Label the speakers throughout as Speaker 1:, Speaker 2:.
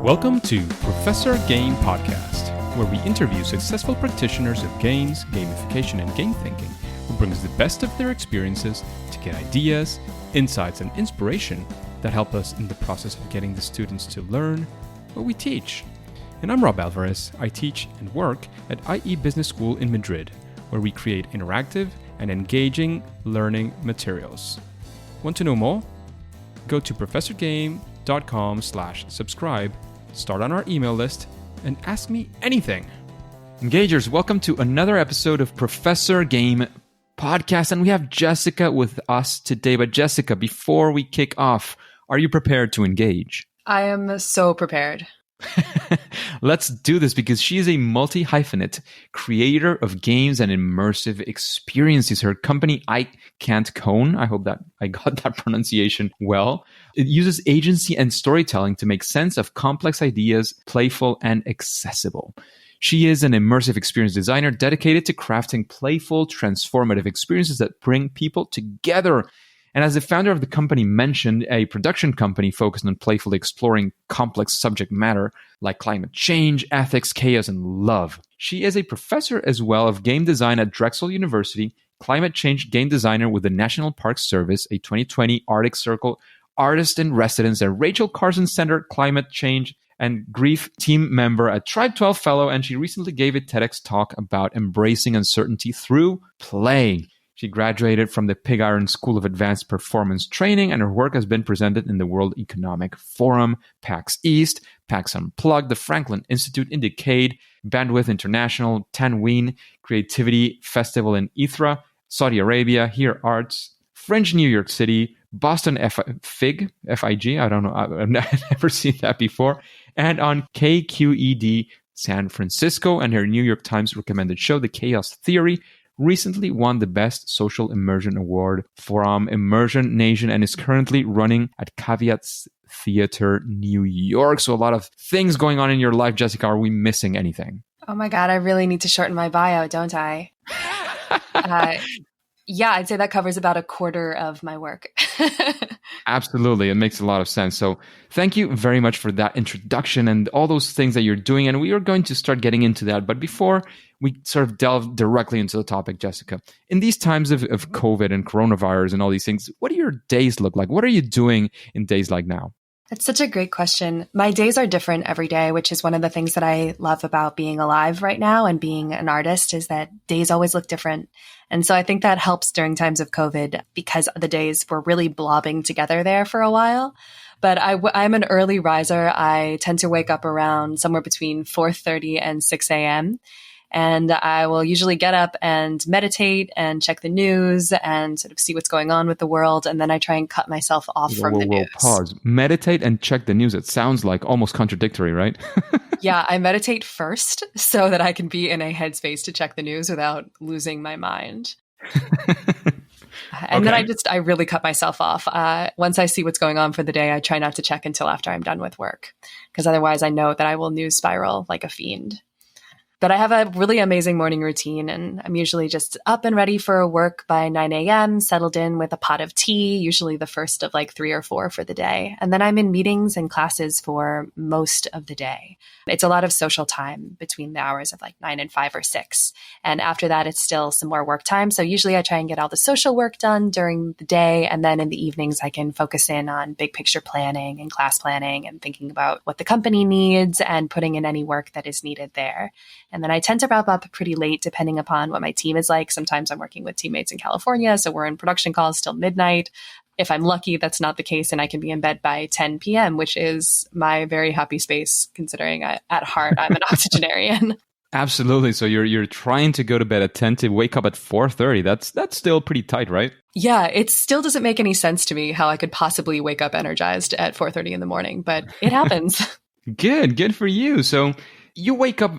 Speaker 1: Welcome to Professor Game Podcast, where we interview successful practitioners of games, gamification, and game thinking who brings the best of their experiences to get ideas, insights, and inspiration that help us in the process of getting the students to learn what we teach. And I'm Rob Alvarez. I teach and work at IE Business School in Madrid, where we create interactive and engaging learning materials. Want to know more? Go to professorgame.com/subscribe, start on our email list, and ask me anything. Engagers, welcome to another episode of Professor Game Podcast, and we have Jessica with us today. But Jessica, before we kick off, are you prepared to engage?
Speaker 2: I am so prepared.
Speaker 1: Let's do this because she is a multi-hyphenate creator of games and immersive experiences. Her company, IKantKoan, I hope that I got that pronunciation well. It uses agency and storytelling to make sense of complex ideas, playful and accessible. She is an immersive experience designer dedicated to crafting playful, transformative experiences that bring people together. And as the founder of the company mentioned, a production company focused on playfully exploring complex subject matter like climate change, ethics, chaos, and love. She is a professor as well of game design at Drexel University, climate change game designer with the National Park Service, a 2020 Arctic Circle artist in residence at Rachael Carson Center Climate Change and Grief team member at Tribe12 Fellow, and she recently gave a TEDx talk about embracing uncertainty through play. She graduated from the Pig Iron School of Advanced Performance Training, and her work has been presented in the World Economic Forum, PAX East, PAX Unplugged, the Franklin Institute, IndieCade, Bandwi International, Tanween Creativity Festival in Ithra, Saudi Arabia, Here Arts, FringeNYC, BostonFIG, F-I-G, I don't know, I've never seen that before, and on KQED San Fransisco, and her New York Times recommended show, The Chaos Theory, recently won the Best Social Immersion Award from Immersion Nation and is currently running at Caveats Theater, New York. So a lot of things going on in your life, Jessica. Are we missing anything?
Speaker 2: Oh my God, I really need to shorten my bio, don't I? Yeah, I'd say that covers about a quarter of my work.
Speaker 1: Absolutely. It makes a lot of sense. So thank you very much for that introduction and all those things that you're doing. And we are going to start getting into that. But before we sort of delve directly into the topic, Jessica, in these times of COVID and coronavirus and all these things, what do your days look like? What are you doing in days like now?
Speaker 2: That's such a great question. My days are different every day, which is one of the things that I love about being alive right now and being an artist is that days always look different. And so I think that helps during times of COVID because the days were really blobbing together there for a while. But I'm an early riser. I tend to wake up around somewhere between 4:30 and 6 a.m. And I will usually get up and meditate and check the news and sort of see what's going on with the world. And then I try and cut myself off from the news.
Speaker 1: Pause. Meditate and check the news. It sounds like almost contradictory, right?
Speaker 2: Yeah, I meditate first so that I can be in a headspace to check the news without losing my mind. And then I really cut myself off. Once I see what's going on for the day, I try not to check until after I'm done with work, because otherwise I know that I will news spiral like a fiend. But I have a really amazing morning routine, and I'm usually just up and ready for work by 9 a.m., settled in with a pot of tea, usually the first of like 3 or 4 for the day. And then I'm in meetings and classes for most of the day. It's a lot of social time between the hours of like 9 and 5 or 6. And after that, it's still some more work time. So usually I try and get all the social work done during the day. And then in the evenings, I can focus in on big picture planning and class planning and thinking about what the company needs and putting in any work that is needed there. And then I tend to wrap up pretty late depending upon what my team is like. Sometimes I'm working with teammates in California, so we're in production calls till midnight. If I'm lucky, that's not the case, and I can be in bed by 10 p.m., which is my very happy space, considering at heart I'm an octogenarian.
Speaker 1: Absolutely. So you're trying to go to bed at 10 to wake up at 4:30. That's still pretty tight, right?
Speaker 2: Yeah, it still doesn't make any sense to me how I could possibly wake up energized at 4:30 in the morning, but it happens.
Speaker 1: Good for you. So you wake up,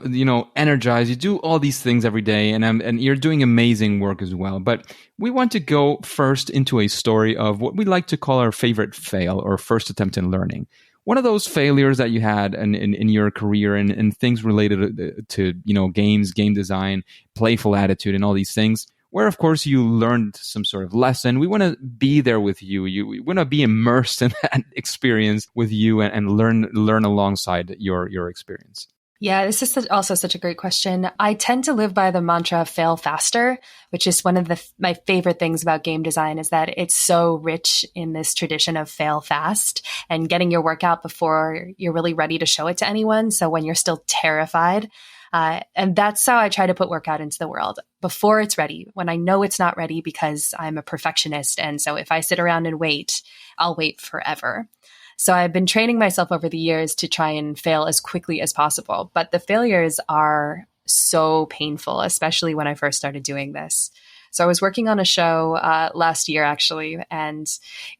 Speaker 1: energized. You do all these things every day, and you're doing amazing work as well. But we want to go first into a story of what we like to call our favorite fail or first attempt in learning. One of those failures that you had in your career and things related to games, game design, playful attitude, and all these things. where, of course, you learned some sort of lesson. We want to be there with you. We want to be immersed in that experience with you and learn alongside your experience.
Speaker 2: Yeah, this is also such a great question. I tend to live by the mantra fail faster, which is one of my favorite things about game design is that it's so rich in this tradition of fail fast and getting your work out before you're really ready to show it to anyone. So when you're still terrified, and that's how I try to put work out into the world before it's ready, when I know it's not ready because I'm a perfectionist. And so if I sit around and wait, I'll wait forever. So I've been training myself over the years to try and fail as quickly as possible. But the failures are so painful, especially when I first started doing this. So I was working on a show last year, actually, and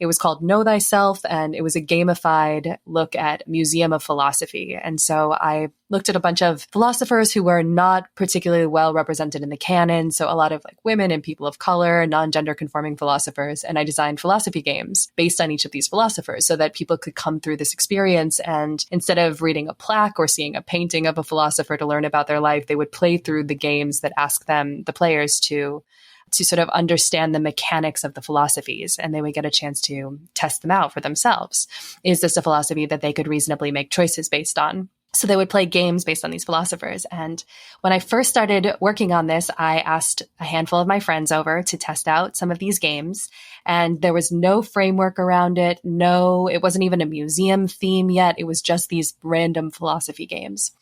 Speaker 2: it was called Know Thyself, and it was a gamified look at Museum of Philosophy. And so I looked at a bunch of philosophers who were not particularly well represented in the canon. So a lot of like women and people of color, non-gender conforming philosophers. And I designed philosophy games based on each of these philosophers so that people could come through this experience. And instead of reading a plaque or seeing a painting of a philosopher to learn about their life, they would play through the games that ask them, the players, to sort of understand the mechanics of the philosophies, and they would get a chance to test them out for themselves. Is this a philosophy that they could reasonably make choices based on? So they would play games based on these philosophers. And when I first started working on this, I asked a handful of my friends over to test out some of these games. And there was no framework around it. No, it wasn't even a museum theme yet. It was just these random philosophy games.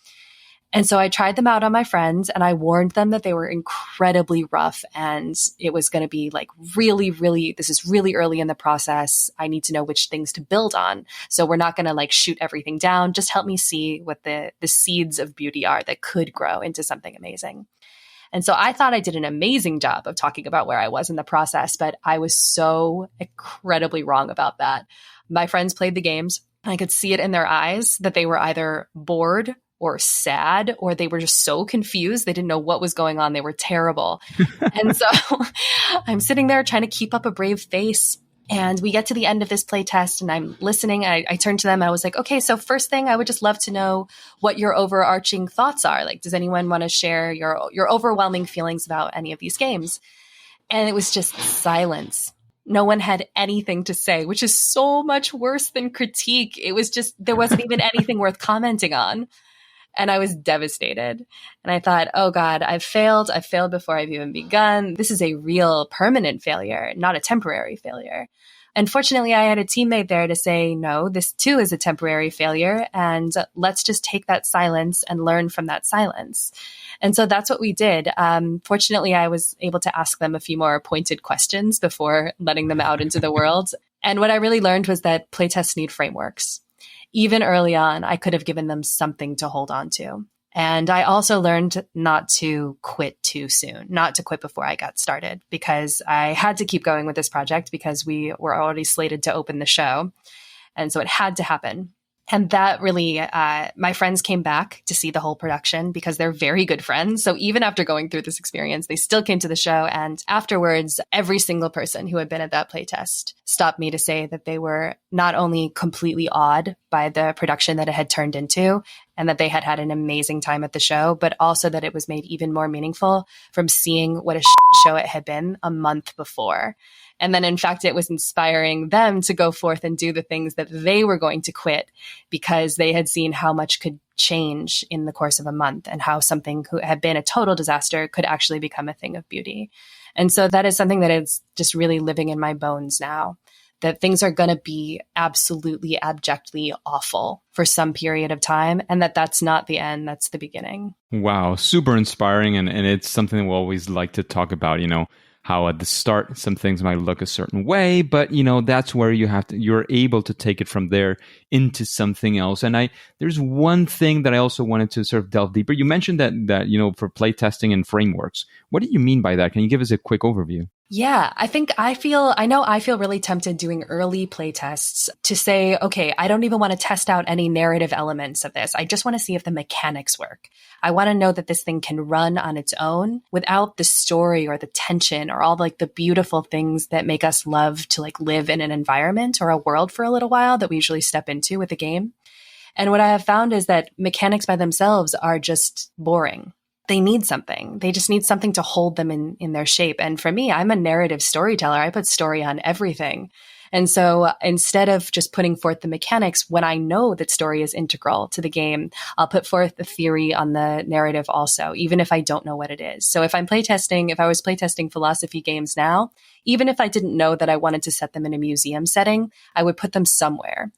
Speaker 2: And so I tried them out on my friends, and I warned them that they were incredibly rough and it was going to be like this is really early in the process. I need to know which things to build on. So we're not going to like shoot everything down. Just help me see what the seeds of beauty are that could grow into something amazing. And so I thought I did an amazing job of talking about where I was in the process, but I was so incredibly wrong about that. My friends played the games. I could see it in their eyes that they were either bored or sad, or they were just so confused. They didn't know what was going on. They were terrible. And so I'm sitting there trying to keep up a brave face. And we get to the end of this play test and I'm listening. I turned to them and I was like, okay, so first thing, I would just love to know what your overarching thoughts are. Like, does anyone want to share your overwhelming feelings about any of these games? And it was just silence. No one had anything to say, which is so much worse than critique. It was just, there wasn't even anything worth commenting on. And I was devastated. And I thought, oh God, I've failed. I've failed before I've even begun. This is a real permanent failure, not a temporary failure. Unfortunately, I had a teammate there to say, no, this too is a temporary failure. And let's just take that silence and learn from that silence. And so that's what we did. Fortunately, I was able to ask them a few more pointed questions before letting them out into the world. And what I really learned was that playtests need frameworks. Even early on, I could have given them something to hold on to. And I also learned not to quit too soon, not to quit before I got started, because I had to keep going with this project because we were already slated to open the show. And so it had to happen. And that really, my friends came back to see the whole production because they're very good friends. So even after going through this experience, they still came to the show. And afterwards, every single person who had been at that playtest stopped me to say that they were not only completely awed by the production that it had turned into and that they had had an amazing time at the show, but also that it was made even more meaningful from seeing what a show it had been a month before. And then, in fact, it was inspiring them to go forth and do the things that they were going to quit because they had seen how much could change in the course of a month and how something who had been a total disaster could actually become a thing of beauty. And so that is something that is just really living in my bones now, that things are going to be absolutely abjectly awful for some period of time, and that's not the end, that's the beginning.
Speaker 1: Wow, super inspiring. And it's something that we always like to talk about, how at the start some things might look a certain way, but that's where you're able to take it from there into something else. And there's one thing that I also wanted to sort of delve deeper. You mentioned that for playtesting and frameworks. What do you mean by that? Can you give us a quick overview?
Speaker 2: Yeah, I feel really tempted doing early playtests to say, okay, I don't even want to test out any narrative elements of this. I just want to see if the mechanics work. I want to know that this thing can run on its own without the story or the tension or all like the beautiful things that make us love to like live in an environment or a world for a little while that we usually step into with a game. And what I have found is that mechanics by themselves are just boring. they need something. They just need something to hold them in their shape. And for me, I'm a narrative storyteller. I put story on everything. And so instead of just putting forth the mechanics, when I know that story is integral to the game, I'll put forth the theory on the narrative also, even if I don't know what it is. So if I was playtesting philosophy games now, even if I didn't know that I wanted to set them in a museum setting, I would put them somewhere.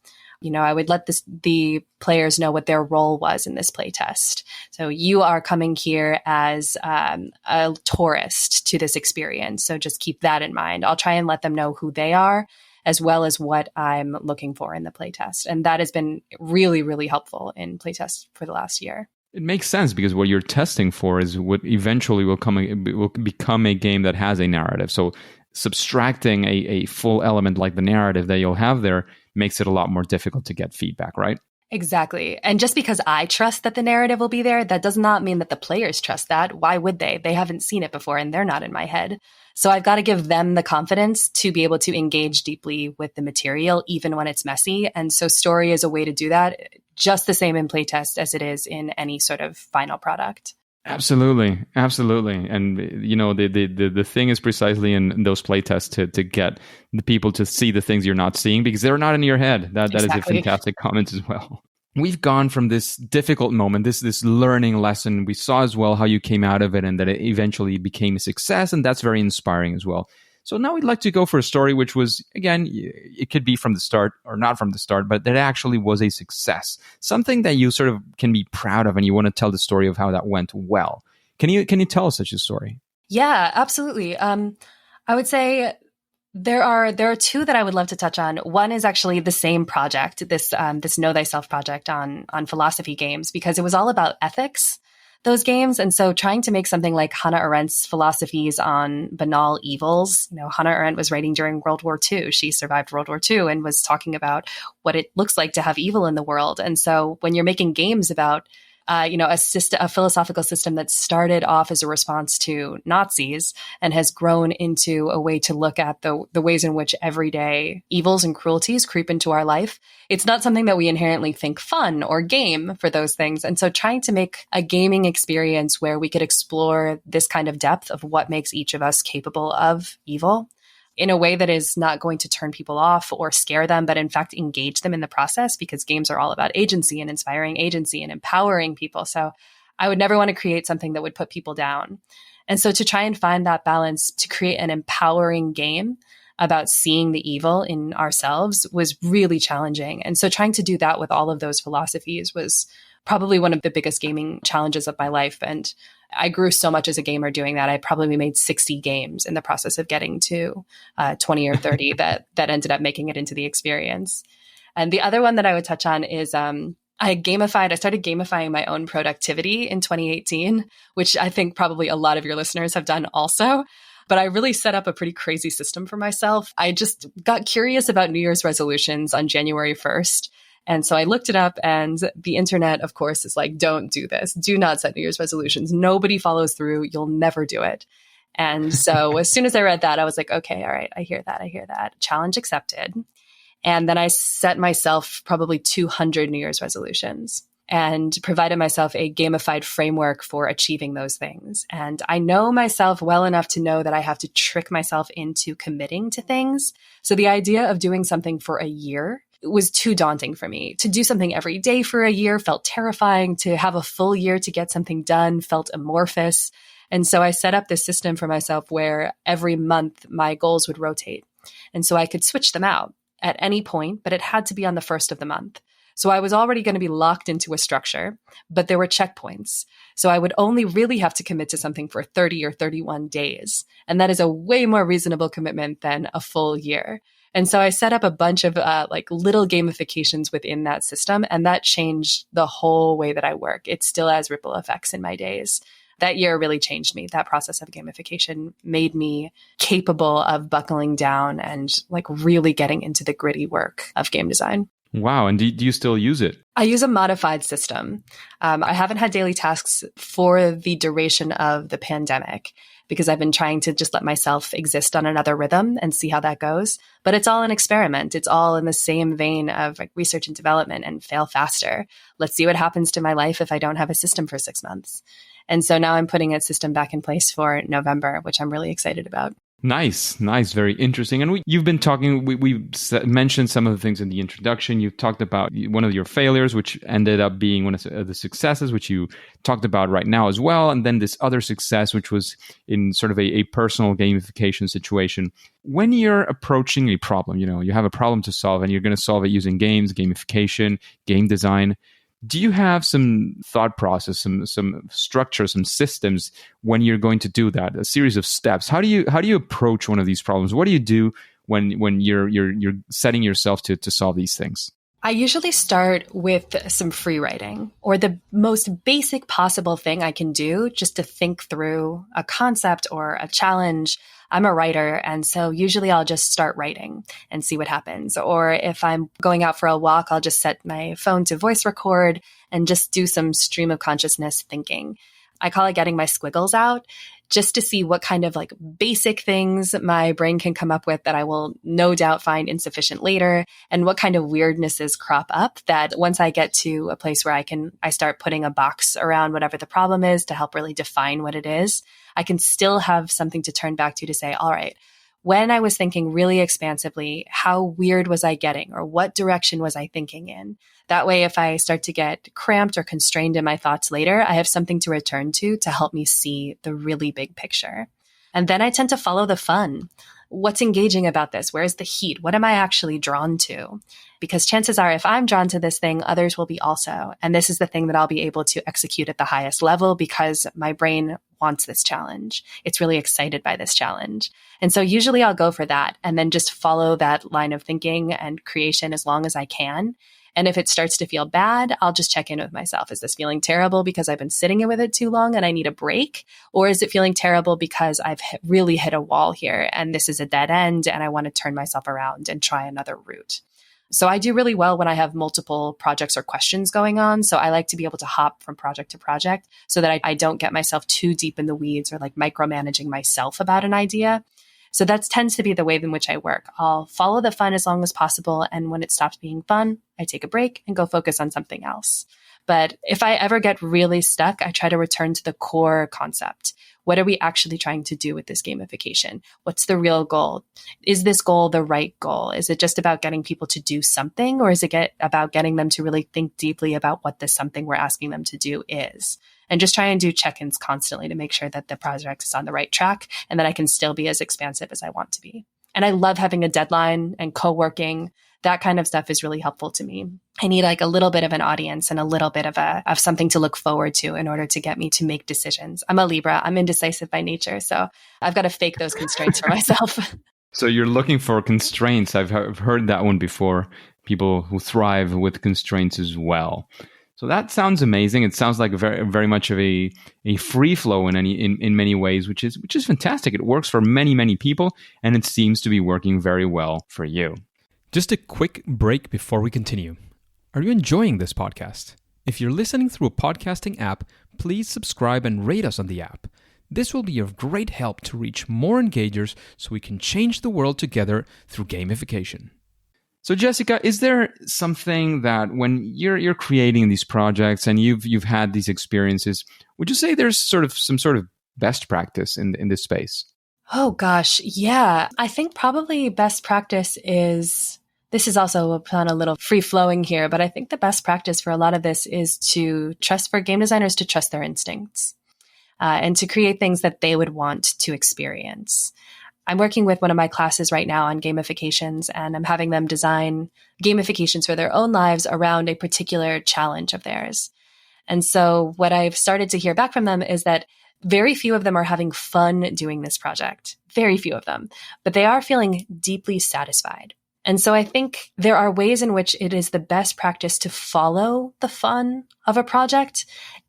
Speaker 2: I would let the players know what their role was in this playtest. So you are coming here as a tourist to this experience. So just keep that in mind. I'll try and let them know who they are, as well as what I'm looking for in the playtest. And that has been really, really helpful in playtests for the last year.
Speaker 1: It makes sense because what you're testing for is what eventually will become a game that has a narrative. So subtracting a full element like the narrative that you'll have there makes it a lot more difficult to get feedback, right?
Speaker 2: Exactly. And just because I trust that the narrative will be there, that does not mean that the players trust that. Why would they? They haven't seen it before and they're not in my head. So I've got to give them the confidence to be able to engage deeply with the material, even when it's messy. And so story is a way to do that, just the same in playtest as it is in any sort of final product.
Speaker 1: Absolutely. And the thing is precisely in those playtests to get the people to see the things you're not seeing because they're not in your head. That is a fantastic comment as well. We've gone from this difficult moment, this learning lesson. We saw as well how you came out of it and that it eventually became a success, and that's very inspiring as well. So now we'd like to go for a story which was, again, it could be from the start or not from the start, but that actually was a success. Something that you sort of can be proud of and you want to tell the story of how that went well. Can you tell us such a story?
Speaker 2: Yeah, absolutely. I would say there are two that I would love to touch on. One is actually the same project, this Know Thyself project on philosophy games, because it was all about ethics, those games. And so trying to make something like Hannah Arendt's philosophies on banal evils. Hannah Arendt was writing during World War II. She survived World War II and was talking about what it looks like to have evil in the world. And so when you're making games about a philosophical system that started off as a response to Nazis and has grown into a way to look at the ways in which everyday evils and cruelties creep into our life. It's not something that we inherently think fun or game for those things. And so trying to make a gaming experience where we could explore this kind of depth of what makes each of us capable of evil in a way that is not going to turn people off or scare them, but in fact engage them in the process, because games are all about agency and inspiring agency and empowering people. So I would never want to create something that would put people down. And so to try and find that balance to create an empowering game about seeing the evil in ourselves was really challenging. And so trying to do that with all of those philosophies was probably one of the biggest gaming challenges of my life. And I grew so much as a gamer doing that. I probably made 60 games in the process of getting to 20 or 30 that ended up making it into the experience. And the other one that I would touch on is I started gamifying my own productivity in 2018, which I think probably a lot of your listeners have done also. But I really set up a pretty crazy system for myself. I just got curious about New Year's resolutions on January 1st. And so I looked it up, and the internet, of course, is like, don't do this. Do not set New Year's resolutions. Nobody follows through. You'll never do it. And so as soon as I read that, I was like, okay, all right, I hear that. Challenge accepted. And then I set myself probably 200 New Year's resolutions and provided myself a gamified framework for achieving those things. And I know myself well enough to know that I have to trick myself into committing to things. So the idea of doing something for a year was too daunting for me. To do something every day for a year felt terrifying. To have a full year to get something done felt amorphous. And so I set up this system for myself where every month my goals would rotate. And so I could switch them out at any point, but it had to be on the first of the month. So I was already going to be locked into a structure, but there were checkpoints. So I would only really have to commit to something for 30 or 31 days. And that is a way more reasonable commitment than a full year. And so I set up a bunch of little gamifications within that system, and that changed the whole way that I work. It still has ripple effects in my days. That year really changed me. That process of gamification made me capable of buckling down and really getting into the gritty work of game design.
Speaker 1: Wow. And do you still use it?
Speaker 2: I use a modified system. I haven't had daily tasks for the duration of the pandemic because I've been trying to just let myself exist on another rhythm and see how that goes. But it's all an experiment. It's all in the same vein of research and development and fail faster. Let's see what happens to my life if I don't have a system for 6 months. And so now I'm putting a system back in place for November, which I'm really excited about.
Speaker 1: Nice. Very interesting. And you've been talking, we mentioned some of the things in the introduction. You've talked about one of your failures, which ended up being one of the successes, which you talked about right now as well. And then this other success, which was in sort of a personal gamification situation. When you're approaching a problem, you have a problem to solve and you're going to solve it using games, gamification, game design. Do you have some thought process, some structure, some systems when you're going to do that? A series of steps. How do you approach one of these problems? What do you do when you're setting yourself to solve these things?
Speaker 2: I usually start with some free writing, or the most basic possible thing I can do just to think through a concept or a challenge. I'm a writer, and so usually I'll just start writing and see what happens. Or if I'm going out for a walk, I'll just set my phone to voice record and just do some stream of consciousness thinking. I call it getting my squiggles out, just to see what kind of basic things my brain can come up with that I will no doubt find insufficient later, and what kind of weirdnesses crop up that once I get to a place where I start putting a box around whatever the problem is to help really define what it is, I can still have something to turn back to say, all right, when I was thinking really expansively, how weird was I getting, or what direction was I thinking in? That way, if I start to get cramped or constrained in my thoughts later, I have something to return to help me see the really big picture. And then I tend to follow the fun. What's engaging about this? Where's the heat? What am I actually drawn to? Because chances are, if I'm drawn to this thing, others will be also. And this is the thing that I'll be able to execute at the highest level because my brain wants this challenge. It's really excited by this challenge. And so usually I'll go for that and then just follow that line of thinking and creation as long as I can. And if it starts to feel bad, I'll just check in with myself. Is this feeling terrible because I've been sitting with it too long and I need a break? Or is it feeling terrible because I've really hit a wall here and this is a dead end and I want to turn myself around and try another route? So I do really well when I have multiple projects or questions going on. So I like to be able to hop from project to project so that I don't get myself too deep in the weeds or micromanaging myself about an idea. So that tends to be the way in which I work. I'll follow the fun as long as possible. And when it stops being fun, I take a break and go focus on something else. But if I ever get really stuck, I try to return to the core concept. What are we actually trying to do with this gamification? What's the real goal? Is this goal the right goal? Is it just about getting people to do something, or is it about getting them to really think deeply about what this something we're asking them to do is? And just try and do check-ins constantly to make sure that the project is on the right track and that I can still be as expansive as I want to be. And I love having a deadline and co-working. That kind of stuff is really helpful to me. I need a little bit of an audience and a little bit of something to look forward to in order to get me to make decisions. I'm a Libra. I'm indecisive by nature. So I've got to fake those constraints for myself.
Speaker 1: So you're looking for constraints. I've heard that one before. People who thrive with constraints as well. So that sounds amazing. It sounds like very, very much of a free flow in many ways, which is fantastic. It works for many, many people, and it seems to be working very well for you. Just a quick break before we continue. Are you enjoying this podcast? If you're listening through a podcasting app, please subscribe and rate us on the app. This will be of great help to reach more engagers so we can change the world together through gamification. So Jessica, is there something that when you're creating these projects and you've had these experiences, would you say there's some sort of best practice in this space?
Speaker 2: Oh gosh, yeah. I think probably best practice is, this is also on a little free flowing here, but I think the best practice for a lot of this is for game designers to trust their instincts and to create things that they would want to experience. I'm working with one of my classes right now on gamifications, and I'm having them design gamifications for their own lives around a particular challenge of theirs. And so what I've started to hear back from them is that very few of them are having fun doing this project. Very few of them, but they are feeling deeply satisfied. And so I think there are ways in which it is the best practice to follow the fun of a project,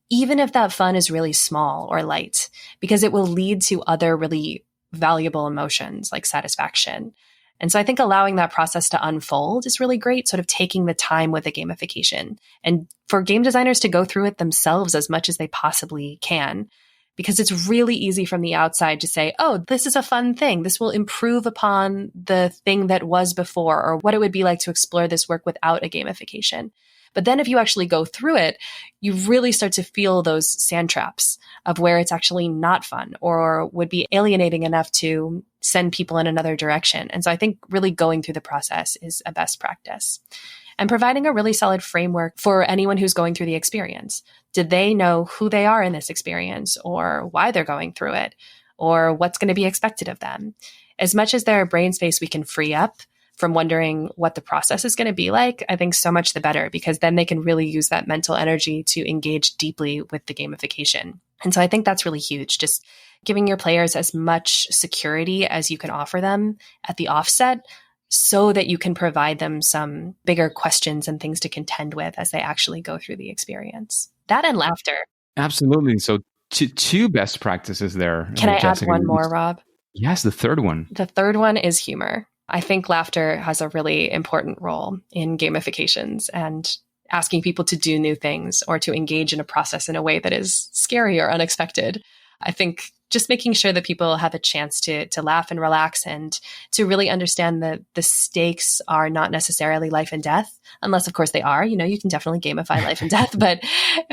Speaker 2: even if that fun is really small or light, because it will lead to other really valuable emotions like satisfaction. And so I think allowing that process to unfold is really great, sort of taking the time with the gamification and for game designers to go through it themselves as much as they possibly can, because it's really easy from the outside to say, oh, this is a fun thing. This will improve upon the thing that was before, or what it would be like to explore this work without a gamification. But then if you actually go through it, you really start to feel those sand traps of where it's actually not fun or would be alienating enough to send people in another direction. And so I think really going through the process is a best practice. And providing a really solid framework for anyone who's going through the experience. Did they know who they are in this experience or why they're going through it or what's going to be expected of them? As much as their brain space we can free up from wondering what the process is going to be like, I think so much the better, because then they can really use that mental energy to engage deeply with the gamification. And so I think that's really huge. Just giving your players as much security as you can offer them at the offset so that you can provide them some bigger questions and things to contend with as they actually go through the experience. That and laughter.
Speaker 1: Absolutely. So two best practices there.
Speaker 2: Can I
Speaker 1: Jessica.
Speaker 2: add one more, Rob?
Speaker 1: Yes, the third one.
Speaker 2: The third one is humor. I think laughter has a really important role in gamifications and asking people to do new things or to engage in a process in a way that is scary or unexpected. I think just making sure that people have a chance to laugh and relax and to really understand that the stakes are not necessarily life and death, unless, of course, they are. You know, you can definitely gamify life and death, but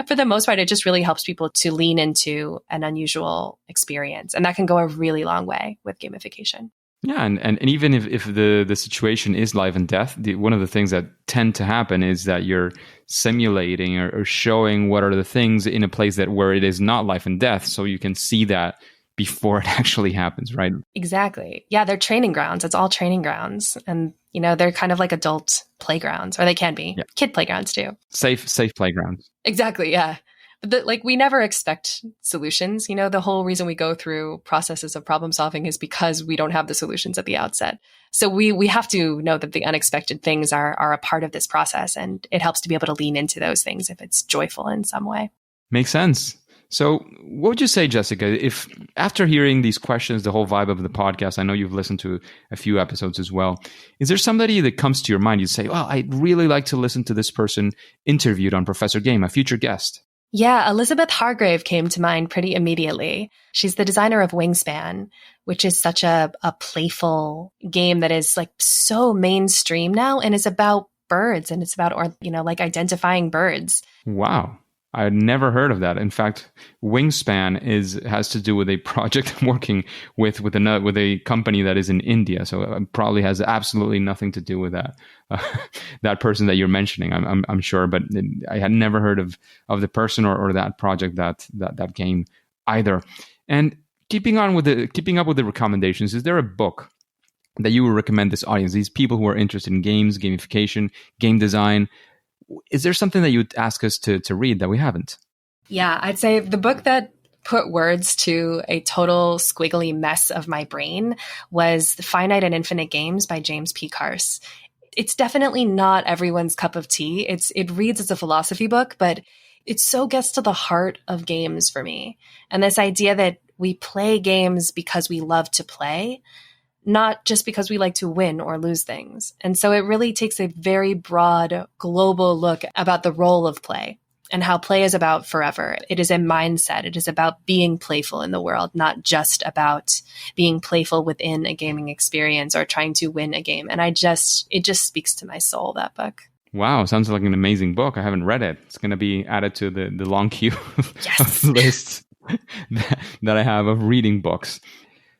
Speaker 2: for the most part, it just really helps people to lean into an unusual experience. And that can go a really long way with gamification.
Speaker 1: Yeah, and even if the situation is life and death, one of the things that tend to happen is that you're simulating or showing what are the things in a place where it is not life and death, so you can see that before it actually happens, right?
Speaker 2: Exactly. Yeah, they're training grounds. It's all training grounds. And, you know, they're kind of like adult playgrounds, or they can be. Yeah. Kid playgrounds too.
Speaker 1: Safe playgrounds.
Speaker 2: Exactly, yeah. But we never expect solutions. You know, the whole reason we go through processes of problem solving is because we don't have the solutions at the outset. So we have to know that the unexpected things are a part of this process, and it helps to be able to lean into those things if it's joyful in some way.
Speaker 1: Makes sense. So what would you say, Jessica, if after hearing these questions, the whole vibe of the podcast, I know you've listened to a few episodes as well, is there somebody that comes to your mind? You say, well, I'd really like to listen to this person interviewed on Professor Game, a future guest.
Speaker 2: Yeah, Elizabeth Hargrave came to mind pretty immediately. She's the designer of Wingspan, which is such a playful game that is like so mainstream now and is about birds, and it's about, like identifying birds.
Speaker 1: Wow. I had never heard of that. In fact, Wingspan has to do with a project I'm working with a company that is in India. So it probably has absolutely nothing to do with that that person that you're mentioning. I'm sure, but I had never heard of the person or that project that game either. And keeping up with the recommendations, is there a book that you would recommend this audience, these people who are interested in games, gamification, game design? Is there something that you would ask us to read that we haven't?
Speaker 2: Yeah, I'd say the book that put words to a total squiggly mess of my brain was The Finite and Infinite Games by James P. Carson. It's definitely not everyone's cup of tea. It reads as a philosophy book, but it so gets to the heart of games for me. And this idea that we play games because we love to play, not just because we like to win or lose things. And so it really takes a very broad global look about the role of play and how play is about forever. It is a mindset. It is about being playful in the world, not just about being playful within a gaming experience or trying to win a game. And it just speaks to my soul, that book.
Speaker 1: Wow, sounds like an amazing book. I haven't read it. It's going to be added to the long queue of lists that I have of reading books.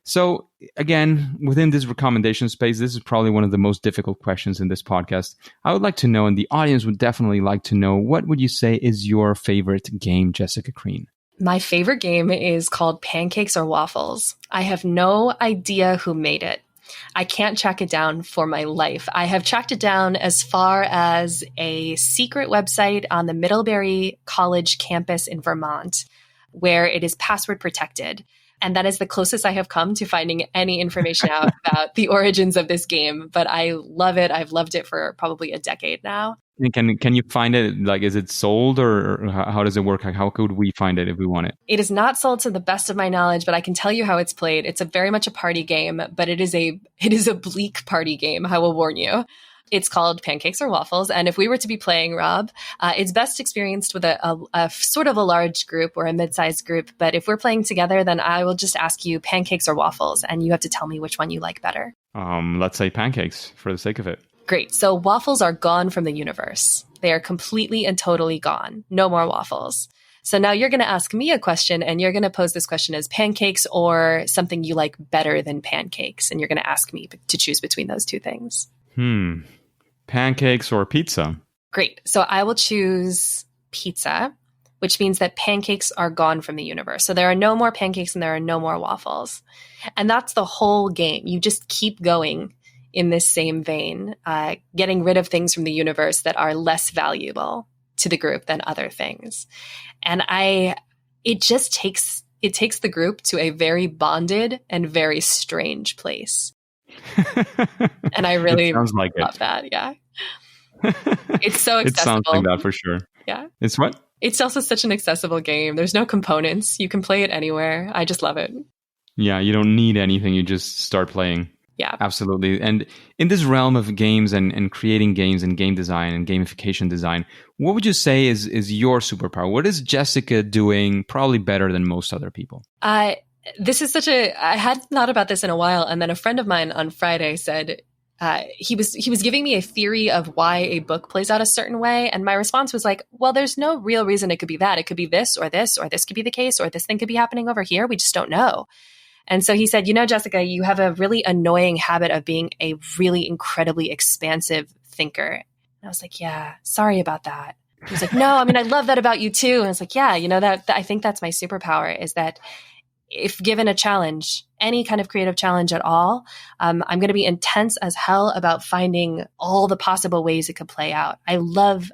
Speaker 1: So again, within this recommendation space, this is probably one of the most difficult questions in this podcast. I would like to know, and the audience would definitely like to know, what would you say is your favorite game, Jessica Creane?
Speaker 2: My favorite game is called Pancakes or Waffles. I have no idea who made it. I can't track it down for my life. I have tracked it down as far as a secret website on the Middlebury College campus in Vermont, where it is password protected. And that is the closest I have come to finding any information out about the origins of this game. But I love it. I've loved it for probably a decade now.
Speaker 1: Can you find it? Like, is it sold, or how does it work? How could we find it if we want it?
Speaker 2: It is not sold to the best of my knowledge, but I can tell you how it's played. It's very much a party game, but it is a bleak party game, I will warn you. It's called Pancakes or Waffles. And if we were to be playing, Rob, it's best experienced with a sort of a large group or a mid-sized group. But if we're playing together, then I will just ask you pancakes or waffles, and you have to tell me which one you like better.
Speaker 1: Let's say pancakes for the sake of it.
Speaker 2: Great. So waffles are gone from the universe. They are completely and totally gone. No more waffles. So now you're going to ask me a question, and you're going to pose this question as pancakes or something you like better than pancakes. And you're going to ask me to choose between those two things.
Speaker 1: Pancakes or pizza?
Speaker 2: Great. So I will choose pizza, which means that pancakes are gone from the universe. So there are no more pancakes and there are no more waffles. And that's the whole game. You just keep going in this same vein, getting rid of things from the universe that are less valuable to the group than other things. And it takes the group to a very bonded and very strange place. And I really
Speaker 1: sounds like
Speaker 2: love that. Yeah. It's so accessible.
Speaker 1: It sounds like that for sure.
Speaker 2: Yeah.
Speaker 1: It's what?
Speaker 2: It's also such an accessible game. There's no components. You can play it anywhere. I just love it.
Speaker 1: Yeah, you don't need anything. You just start playing.
Speaker 2: Yeah.
Speaker 1: Absolutely. And in this realm of games and creating games and game design and gamification design, what would you say is your superpower? What is Jessica doing probably better than most other people?
Speaker 2: This is I hadn't thought about this in a while. And then a friend of mine on Friday said, he was giving me a theory of why a book plays out a certain way. And my response was like, well, there's no real reason it could be that. It could be this, or this could be the case, or this thing could be happening over here. We just don't know. And so he said, Jessica, you have a really annoying habit of being a really incredibly expansive thinker. And I was like, yeah, sorry about that. He was like, no, I mean, I love that about you too. And I was like, yeah, that I think that's my superpower, is that if given a challenge, any kind of creative challenge at all, I'm going to be intense as hell about finding all the possible ways it could play out. I love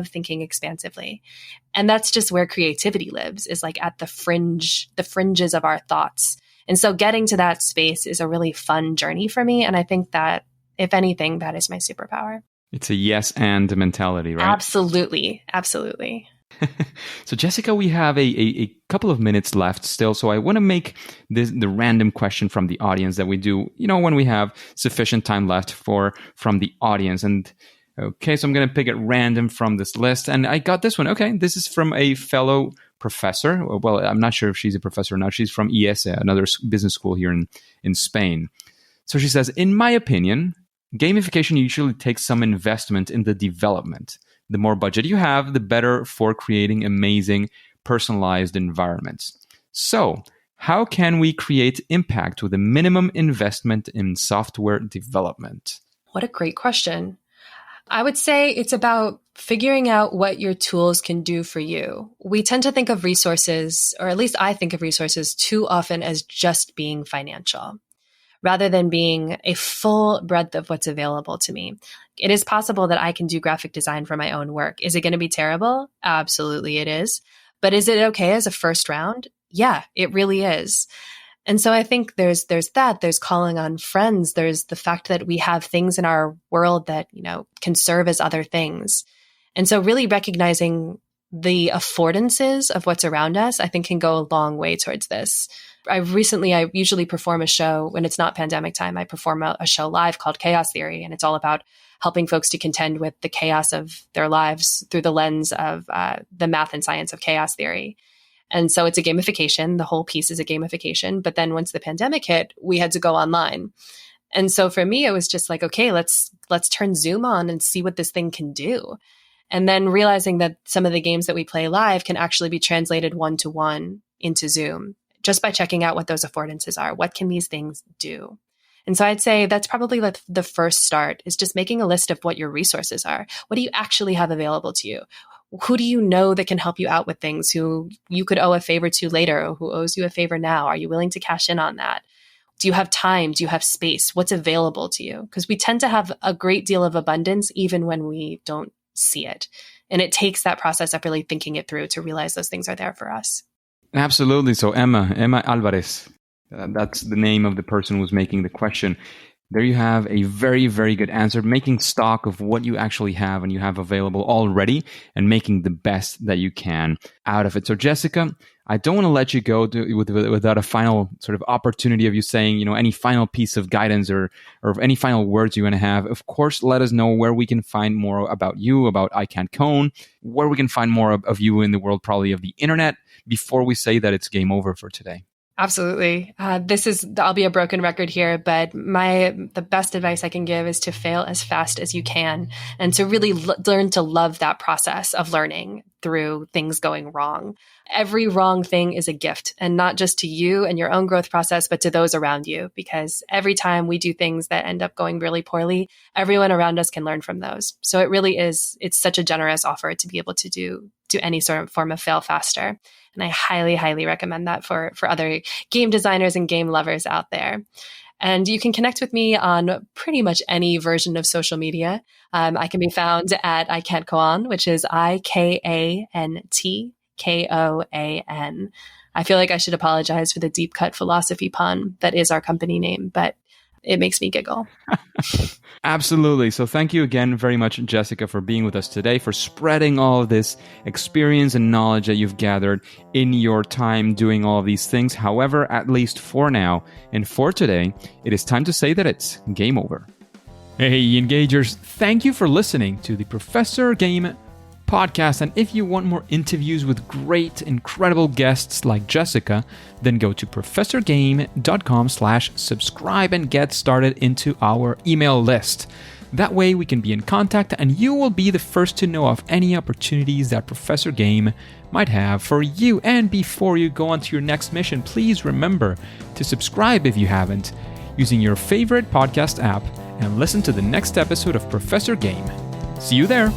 Speaker 2: thinking expansively. And that's just where creativity lives, is like at the fringes of our thoughts. And so getting to that space is a really fun journey for me. And I think that, if anything, that is my superpower.
Speaker 1: It's a yes and mentality, right?
Speaker 2: Absolutely. Absolutely.
Speaker 1: So Jessica, we have a couple of minutes left still. So I want to make the random question from the audience that we do, when we have sufficient time left from the audience. And okay, so I'm going to pick at random from this list. And I got this one. Okay, this is from a fellow professor. Well, I'm not sure if she's a professor or not. She's from IESE, another business school here in Spain. So she says, in my opinion, gamification usually takes some investment in the development. The more budget you have, the better for creating amazing, personalized environments. So, how can we create impact with a minimum investment in software development?
Speaker 2: What a great question. I would say it's about figuring out what your tools can do for you. We tend to think of resources, or at least I think of resources too often as just being financial, rather than being a full breadth of what's available to me. It is possible that I can do graphic design for my own work. Is it going to be terrible? Absolutely it is. But is it okay as a first round? Yeah, it really is. And so I think there's that, there's calling on friends, there's the fact that we have things in our world that, can serve as other things. And so really recognizing the affordances of what's around us, I think, can go a long way towards this. I usually perform a show when it's not pandemic time. I perform a show live called Chaos Theory, and it's all about helping folks to contend with the chaos of their lives through the lens of the math and science of chaos theory. And so it's a gamification. The whole piece is a gamification. But then once the pandemic hit, we had to go online. And so for me, it was just like, okay, let's turn Zoom on and see what this thing can do. And then realizing that some of the games that we play live can actually be translated one-to-one into Zoom, just by checking out what those affordances are. What can these things do? And so I'd say that's probably the first start, is just making a list of what your resources are. What do you actually have available to you? Who do you know that can help you out with things, who you could owe a favor to later, or who owes you a favor now? Are you willing to cash in on that? Do you have time? Do you have space? What's available to you? Because we tend to have a great deal of abundance even when we don't see it. And it takes that process of really thinking it through to realize those things are there for us.
Speaker 1: Absolutely. So Emma Alvarez, that's the name of the person who was making the question. There you have a very, very good answer, making stock of what you actually have and you have available already and making the best that you can out of it. So Jessica, I don't want to let you go without a final sort of opportunity of you saying, any final piece of guidance or any final words you want to have. Of course, let us know where we can find more about you, about IKantKoan, where we can find more of you in the world, probably of the internet, before we say that it's game over for today.
Speaker 2: Absolutely. I'll be a broken record here, but the best advice I can give is to fail as fast as you can and to really learn to love that process of learning through things going wrong. Every wrong thing is a gift, and not just to you and your own growth process, but to those around you, because every time we do things that end up going really poorly, everyone around us can learn from those. So it's such a generous offer to be able to do any sort of form of fail faster. And I highly, highly recommend that for other game designers and game lovers out there. And you can connect with me on pretty much any version of social media. I can be found at IKantKoan, which is IKantKoan. I feel like I should apologize for the deep cut philosophy pun that is our company name, but it makes me giggle.
Speaker 1: Absolutely. So thank you again very much, Jessica, for being with us today, for spreading all of this experience and knowledge that you've gathered in your time doing all of these things. However, at least for now and for today, it is time to say that it's game over. Hey, Engagers, thank you for listening to the Professor Game podcast. And if you want more interviews with great, incredible guests like Jessica, then go to professorgame.com/subscribe and get started into our email list. That way we can be in contact and you will be the first to know of any opportunities that Professor Game might have for you. And before you go on to your next mission, please remember to subscribe if you haven't, using your favorite podcast app, and listen to the next episode of Professor Game. See you there.